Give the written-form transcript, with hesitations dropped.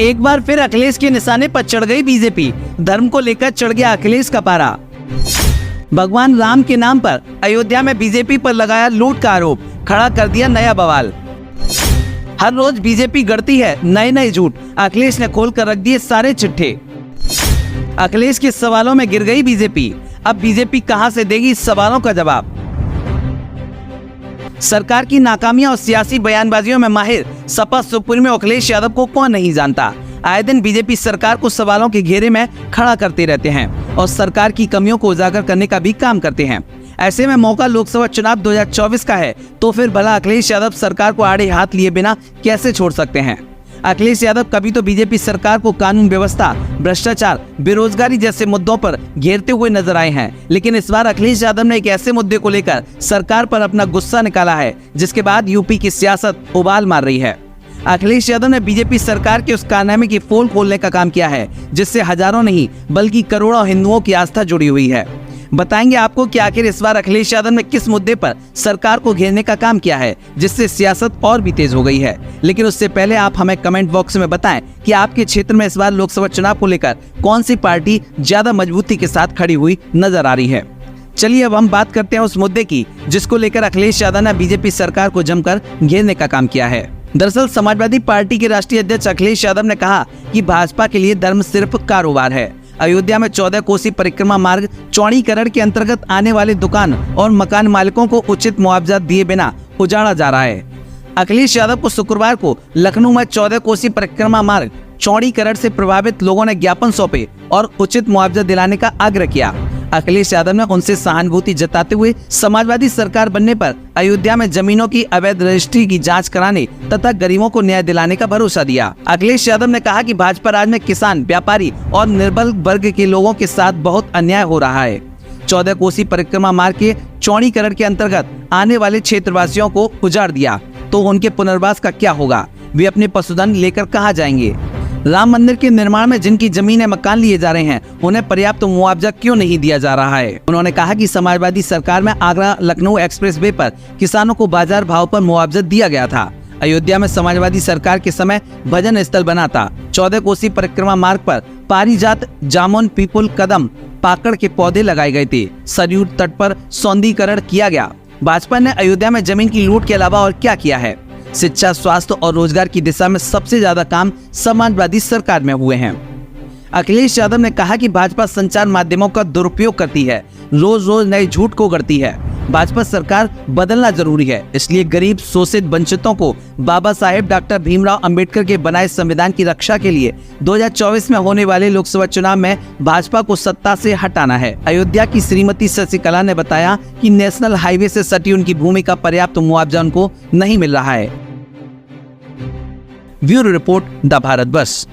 एक बार फिर अखिलेश के निशाने पर चढ़ गई बीजेपी। धर्म को लेकर चढ़ गया अखिलेश का पारा। भगवान राम के नाम पर अयोध्या में बीजेपी पर लगाया लूट का आरोप, खड़ा कर दिया नया बवाल। हर रोज बीजेपी गढ़ती है नए नए झूठ, अखिलेश ने खोल कर रख दिए सारे चिट्ठे। अखिलेश के सवालों में गिर गई बीजेपी, अब बीजेपी कहां से देगी इस सवालों का जवाब। सरकार की नाकामियां और सियासी बयानबाजियों में माहिर सपा सुप्रीमो अखिलेश यादव को कौन नहीं जानता। आए दिन बीजेपी सरकार को सवालों के घेरे में खड़ा करते रहते हैं और सरकार की कमियों को उजागर करने का भी काम करते हैं। ऐसे में मौका लोकसभा चुनाव 2024 का है, तो फिर भला अखिलेश यादव सरकार को आड़े हाथ लिए बिना कैसे छोड़ सकते हैं। अखिलेश यादव कभी तो बीजेपी सरकार को कानून व्यवस्था, भ्रष्टाचार, बेरोजगारी जैसे मुद्दों पर घेरते हुए नजर आए हैं, लेकिन इस बार अखिलेश यादव ने एक ऐसे मुद्दे को लेकर सरकार पर अपना गुस्सा निकाला है जिसके बाद यूपी की सियासत उबाल मार रही है। अखिलेश यादव ने बीजेपी सरकार के उस कारनामे की पोल खोलने का काम किया है जिससे हजारों नहीं बल्कि करोड़ों हिंदुओं की आस्था जुड़ी हुई है। बताएंगे आपको कि आखिर इस बार अखिलेश यादव ने किस मुद्दे पर सरकार को घेरने का काम किया है जिससे सियासत और भी तेज हो गई है। लेकिन उससे पहले आप हमें कमेंट बॉक्स में बताएं कि आपके क्षेत्र में इस बार लोकसभा चुनाव को लेकर कौन सी पार्टी ज्यादा मजबूती के साथ खड़ी हुई नजर आ रही है। चलिए अब हम बात करते हैं उस मुद्दे की जिसको लेकर अखिलेश यादव ने बीजेपी सरकार को जमकर घेरने का काम किया है। दरअसल समाजवादी पार्टी के राष्ट्रीय अध्यक्ष अखिलेश यादव ने कहा कि भाजपा के लिए धर्म सिर्फ कारोबार है। अयोध्या में 14 कोसी परिक्रमा मार्ग चौड़ीकरण के अंतर्गत आने वाले दुकान और मकान मालिकों को उचित मुआवजा दिए बिना उजाड़ा जा रहा है। अखिलेश यादव को शुक्रवार को लखनऊ में 14 कोसी परिक्रमा मार्ग चौड़ीकरण से प्रभावित लोगों ने ज्ञापन सौंपे और उचित मुआवजा दिलाने का आग्रह किया। अखिलेश यादव ने उनसे सहानुभूति जताते हुए समाजवादी सरकार बनने पर अयोध्या में जमीनों की अवैध रजिस्ट्री की जांच कराने तथा गरीबों को न्याय दिलाने का भरोसा दिया। अखिलेश यादव ने कहा कि भाजपा राज में किसान, व्यापारी और निर्बल वर्ग के लोगों के साथ बहुत अन्याय हो रहा है। 14 कोसी परिक्रमा मार्ग के चौड़ीकरण के अंतर्गत आने वाले क्षेत्रवासियों को उजाड़ दिया तो उनके पुनर्वास का क्या होगा? वे अपने पशुधन लेकर कहाँ जाएंगे? राम मंदिर के निर्माण में जिनकी जमीनें, मकान लिए जा रहे हैं, उन्हें पर्याप्त मुआवजा क्यों नहीं दिया जा रहा है? उन्होंने कहा कि समाजवादी सरकार में आगरा लखनऊ एक्सप्रेसवे पर किसानों को बाजार भाव पर मुआवजा दिया गया था। अयोध्या में समाजवादी सरकार के समय भजन स्थल बना था। 14 कोसी परिक्रमा मार्ग पर पारिजात, जामुन, पीपल, कदम, पाकड़ के पौधे लगाए गए थे। सरयू तट पर सौंदर्यीकरण किया गया। भाजपा ने अयोध्या में जमीन की लूट के अलावा और क्या किया है? शिक्षा, स्वास्थ्य और रोजगार की दिशा में सबसे ज्यादा काम समाजवादी सरकार में हुए हैं। अखिलेश यादव ने कहा कि भाजपा संचार माध्यमों का दुरुपयोग करती है, रोज रोज नए झूठ को गढ़ती है। भाजपा सरकार बदलना जरूरी है, इसलिए गरीब, शोषित, वंचितों को बाबा साहेब डॉक्टर भीमराव अंबेडकर के बनाए संविधान की रक्षा के लिए 2024 में होने वाले लोकसभा चुनाव में भाजपा को सत्ता से हटाना है। अयोध्या की श्रीमती शशिकला ने बताया कि नेशनल हाईवे से सटी उनकी भूमि का पर्याप्त मुआवजा उनको नहीं मिल रहा है। ब्यूरो रिपोर्ट, द भारत बस।